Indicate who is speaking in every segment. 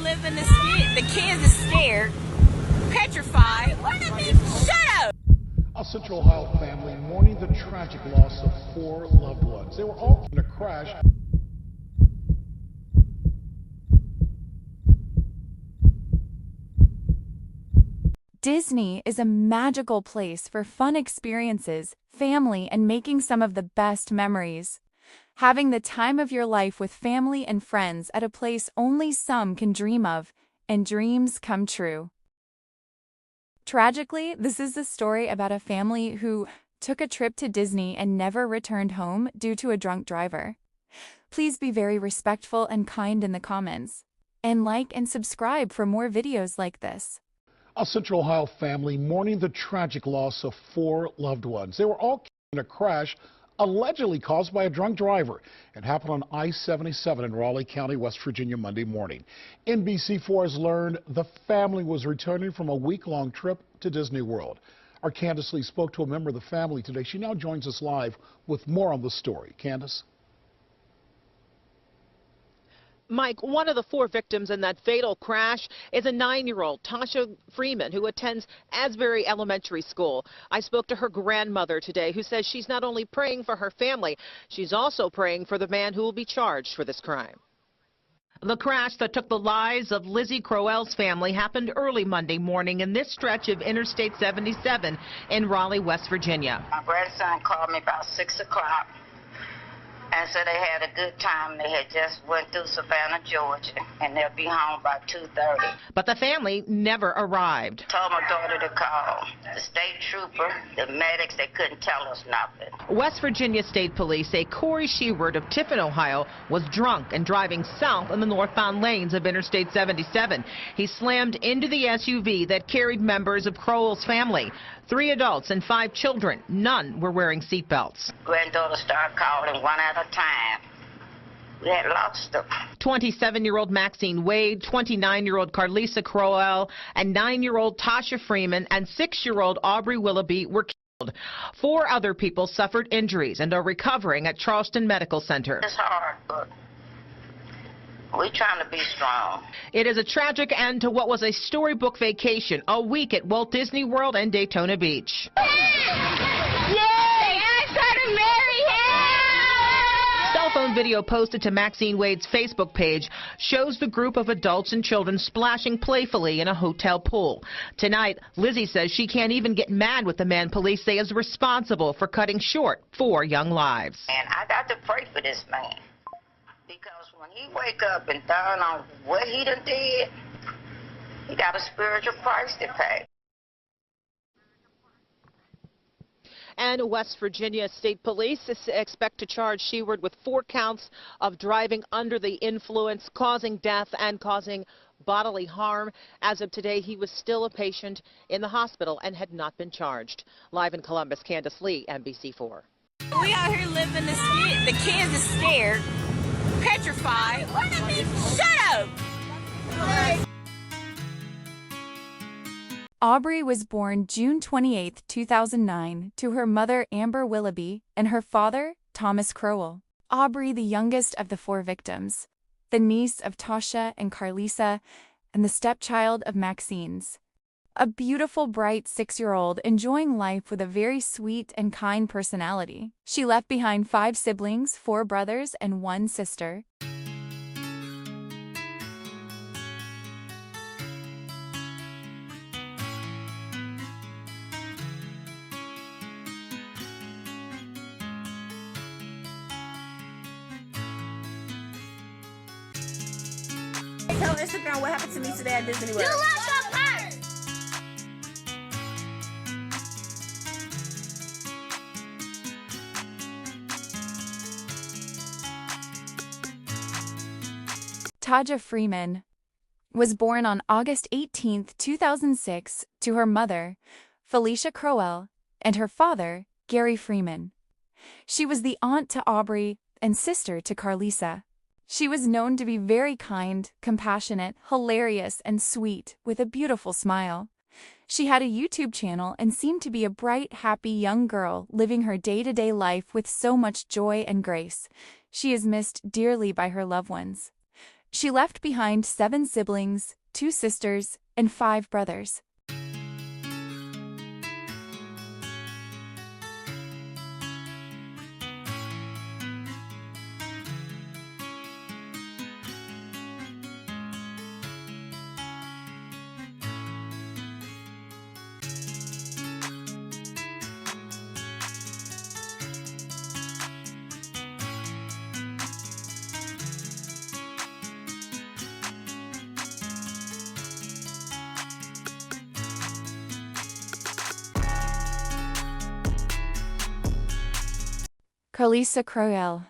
Speaker 1: live in the kids are scared, petrified. Shut up!
Speaker 2: A Central Ohio family mourning the tragic loss of 4 loved ones. They were all in a crash.
Speaker 3: Disney is a magical place for fun experiences, family, and making some of the best memories. Having the time of your life with family and friends at a place only some can dream of, and dreams come true. Tragically, this is the story about a family who took a trip to Disney and never returned home due to a drunk driver. Please be very respectful and kind in the comments, and like and subscribe for more videos like this.
Speaker 2: A Central Ohio family mourning the tragic loss of 4 loved ones. They were all in a crash allegedly caused by a drunk driver. It happened on I-77 in Raleigh County, West Virginia, Monday morning. NBC4 has learned the family was returning from a week-long trip to Disney World. Our Candace Lee spoke to a member of the family today. She now joins us live with more on the story. Candace?
Speaker 4: Mike, one of the 4 victims in that fatal crash is a 9-year-old, Tasha Freeman, who attends Asbury Elementary School. I spoke to her grandmother today, who says she's not only praying for her family, she's also praying for the man who will be charged for this crime. The crash that took the lives of Lizzie Crowell's family happened early Monday morning in this stretch of Interstate 77 in Raleigh, West Virginia.
Speaker 5: My grandson called me about 6 o'clock and said they had a good time. They had just went through Savannah, Georgia, and they'll be home by 2:30.
Speaker 4: But the family never arrived.
Speaker 5: Told my daughter to call the state trooper, the medics. They couldn't tell us nothing.
Speaker 4: West Virginia State Police say Corey Sheward of Tiffin, Ohio, was drunk and driving south in the northbound lanes of Interstate 77. He slammed into the SUV that carried members of Crowell's family, 3 adults and 5 children. None were wearing seatbelts.
Speaker 5: Granddaughter started calling one at a time. We had lost them.
Speaker 4: 27-year-old Maxine Wade, 29-year-old Carlisa Crowell, and 9-year-old Tasha Freeman and 6-year-old Aubrey Willoughby were killed. 4 other people suffered injuries and are recovering at Charleston Medical Center.
Speaker 5: It's hard, but we're trying to be strong.
Speaker 4: It is a tragic end to what was a storybook vacation, a week at Walt Disney World and Daytona Beach. Cell phone video posted to Maxine Wade's Facebook page shows the group of adults and children splashing playfully in a hotel pool. Tonight, Lizzie says she can't even get mad with the man police say is responsible for cutting short 4 young lives.
Speaker 5: And I got to pray for this man, because when he wake up and dawn on what he done did, he got a spiritual price to pay.
Speaker 4: And West Virginia State Police expect to charge Sheward with 4 counts of driving under the influence, causing death and causing bodily harm. As of today, he was still a patient in the hospital and had not been charged. Live in Columbus, Candace Lee, NBC4.
Speaker 1: We out here living the kids are scared, petrified. Shut up!
Speaker 3: Aubrey was born June 28, 2009, to her mother Amber Willoughby and her father Thomas Crowell. Aubrey, the youngest of the 4 victims, the niece of Tasha and Carlisa, and the stepchild of Maxine's. A beautiful, bright 6-year-old enjoying life with a very sweet and kind personality. She left behind 5 siblings, 4 brothers, and 1 sister.
Speaker 1: Tell Instagram what happened to me today at Disney World.
Speaker 6: You left the purse!
Speaker 3: Tasha Freeman was born on August 18, 2006, to her mother, Felicia Crowell, and her father, Gary Freeman. She was the aunt to Aubrey and sister to Carlisa. She was known to be very kind, compassionate, hilarious, and sweet, with a beautiful smile. She had a YouTube channel and seemed to be a bright, happy young girl living her day-to-day life with so much joy and grace. She is missed dearly by her loved ones. She left behind 7 siblings, 2 sisters, and 5 brothers. Carlisa Crowell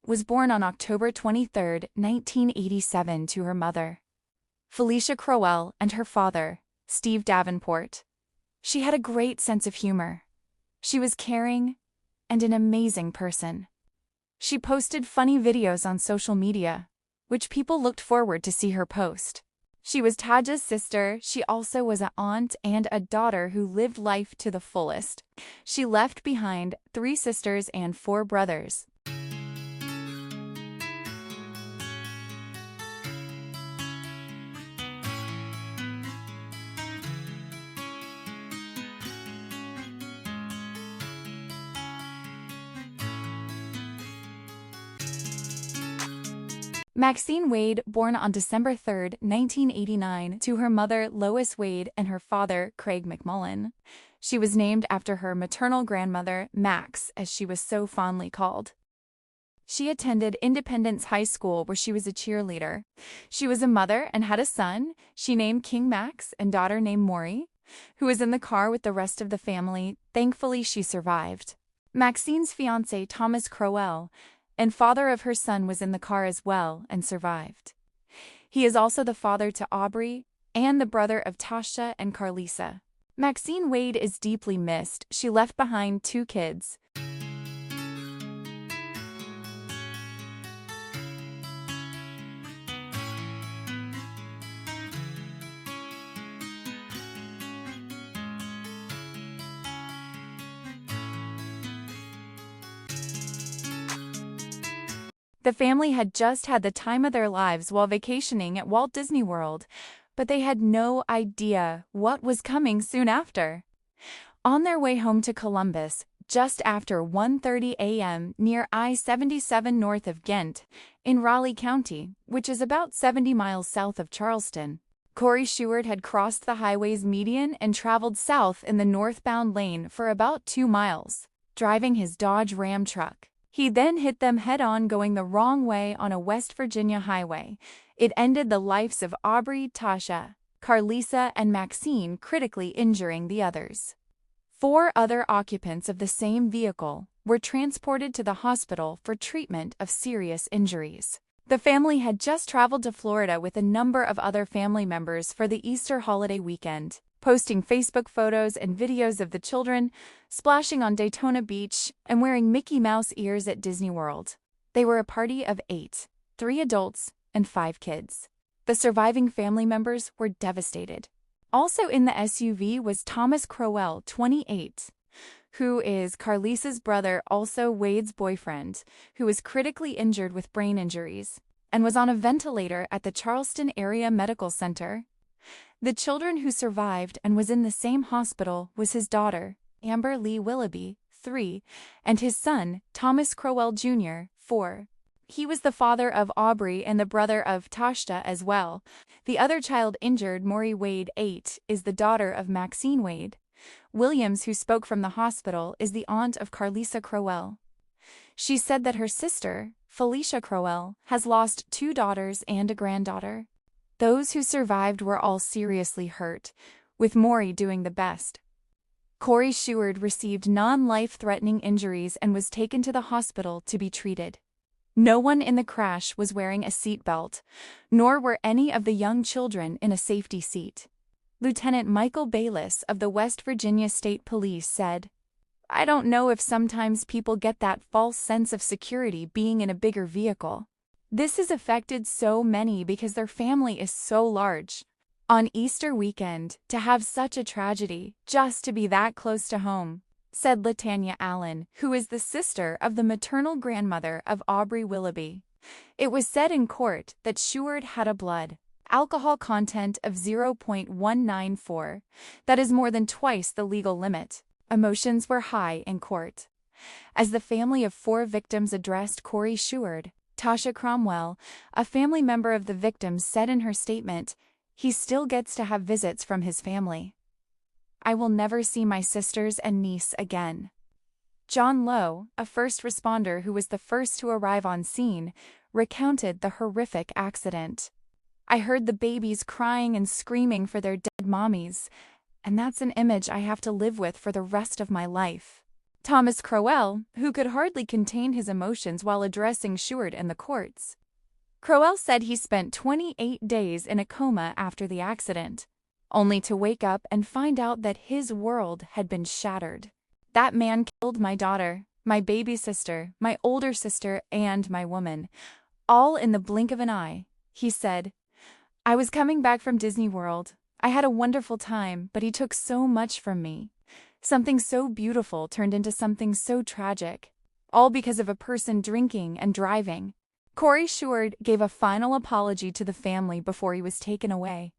Speaker 3: was born on October 23, 1987, to her mother, Felicia Crowell, and her father, Steve Davenport. She had a great sense of humor. She was caring and an amazing person. She posted funny videos on social media, which people looked forward to see her post. She was Taja's sister. She also was an aunt and a daughter who lived life to the fullest. She left behind 3 sisters and 4 brothers. Maxine Wade, born on December 3, 1989, to her mother Lois Wade and her father Craig McMullen. She was named after her maternal grandmother, Max, as she was so fondly called. She attended Independence High School, where she was a cheerleader. She was a mother and had a son she named King Max and daughter named Maury, who was in the car with the rest of the family. Thankfully, she survived. Maxine's fiancé, Thomas Crowell, and father of her son, was in the car as well and survived. He is also the father to Aubrey and the brother of Tasha and Carlisa. Maxine Wade is deeply missed. She left behind 2 kids. The family had just had the time of their lives while vacationing at Walt Disney World, but they had no idea what was coming soon after. On their way home to Columbus, just after 1:30 a.m. near I-77 north of Ghent, in Raleigh County, which is about 70 miles south of Charleston, Corey Schuert had crossed the highway's median and traveled south in the northbound lane for about 2 miles, driving his Dodge Ram truck. He then hit them head-on going the wrong way on a West Virginia highway. It ended the lives of Aubrey, Tasha, Carlisa, and Maxine, critically injuring the others. 4 other occupants of the same vehicle were transported to the hospital for treatment of serious injuries. The family had just traveled to Florida with a number of other family members for the Easter holiday weekend, posting Facebook photos and videos of the children splashing on Daytona Beach and wearing Mickey Mouse ears at Disney World. They were a party of 8, 3 adults and 5 kids. The surviving family members were devastated. Also in the SUV was Thomas Crowell, 28, who is Carlisa's brother, also Wade's boyfriend, who was critically injured with brain injuries and was on a ventilator at the Charleston Area Medical Center. The children who survived and was in the same hospital was his daughter, Amber Lee Willoughby, 3, and his son, Thomas Crowell Jr., 4. He was the father of Aubrey and the brother of Tasha as well. The other child injured, Maury Wade, 8, is the daughter of Maxine Wade. Williams, who spoke from the hospital, is the aunt of Carlisa Crowell. She said that her sister, Felicia Crowell, has lost 2 daughters and a granddaughter. Those who survived were all seriously hurt, with Maury doing the best. Corey Schuert received non-life-threatening injuries and was taken to the hospital to be treated. No one in the crash was wearing a seatbelt, nor were any of the young children in a safety seat. Lieutenant Michael Bayless of the West Virginia State Police said, "I don't know if sometimes people get that false sense of security being in a bigger vehicle. This has affected so many because their family is so large. On Easter weekend, to have such a tragedy, just to be that close to home," said Latanya Allen, who is the sister of the maternal grandmother of Aubrey Willoughby. It was said in court that Seward had a blood alcohol content of 0.194. That is more than twice the legal limit. Emotions were high in court. As the family of 4 victims addressed Corey Seward, Tasha Cromwell, a family member of the victims, said in her statement, "He still gets to have visits from his family. I will never see my sisters and niece again." John Lowe, a first responder who was the first to arrive on scene, recounted the horrific accident. "I heard the babies crying and screaming for their dead mommies, and that's an image I have to live with for the rest of my life." Thomas Crowell, who could hardly contain his emotions while addressing Seward in the courts. Crowell said he spent 28 days in a coma after the accident, only to wake up and find out that his world had been shattered. "That man killed my daughter, my baby sister, my older sister, and my woman, all in the blink of an eye," he said. "I was coming back from Disney World. I had a wonderful time, but he took so much from me. Something so beautiful turned into something so tragic, all because of a person drinking and driving." Corey Seward gave a final apology to the family before he was taken away.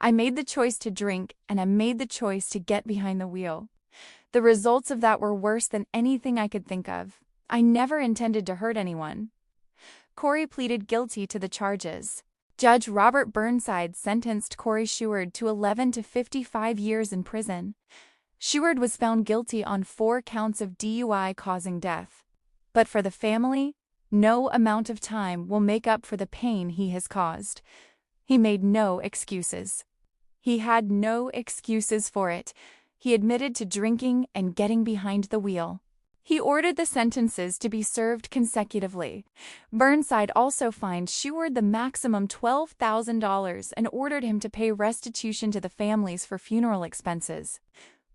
Speaker 3: "I made the choice to drink, and I made the choice to get behind the wheel. The results of that were worse than anything I could think of. I never intended to hurt anyone." Corey pleaded guilty to the charges. Judge Robert Burnside sentenced Corey Seward to 11 to 55 years in prison. Seward was found guilty on 4 counts of DUI causing death. But for the family, no amount of time will make up for the pain he has caused. He made no excuses. He had no excuses for it. He admitted to drinking and getting behind the wheel. He ordered the sentences to be served consecutively. Burnside also fined Seward the maximum $12,000 and ordered him to pay restitution to the families for funeral expenses,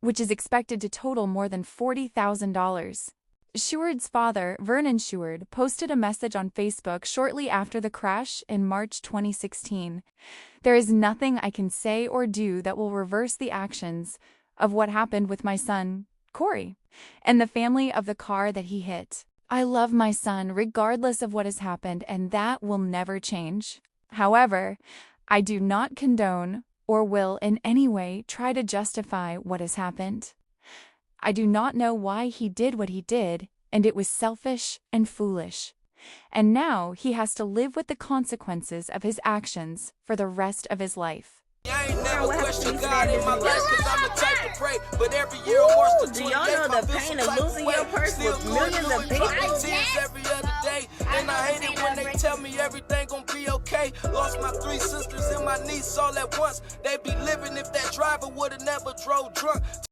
Speaker 3: which is expected to total more than $40,000. Seward's father, Vernon Seward, posted a message on Facebook shortly after the crash in March 2016. "There is nothing I can say or do that will reverse the actions of what happened with my son, Corey, and the family of the car that he hit. I love my son regardless of what has happened, and that will never change. However, I do not condone or will in any way try to justify what has happened. I do not know why he did what he did, and it was selfish and foolish. And now he has to live with the consequences of his actions for the rest of his life."
Speaker 6: I ain't never questioned God in my life, cause I'm the type to pray. But every year on March the 28th,
Speaker 1: Do y'all know the pain of losing your purse with millions of people?
Speaker 6: tears every other day. And I hate it when they tell me everything gon' be okay. Lost my 3 sisters and my niece all at once. They be living if that driver would've never drove drunk.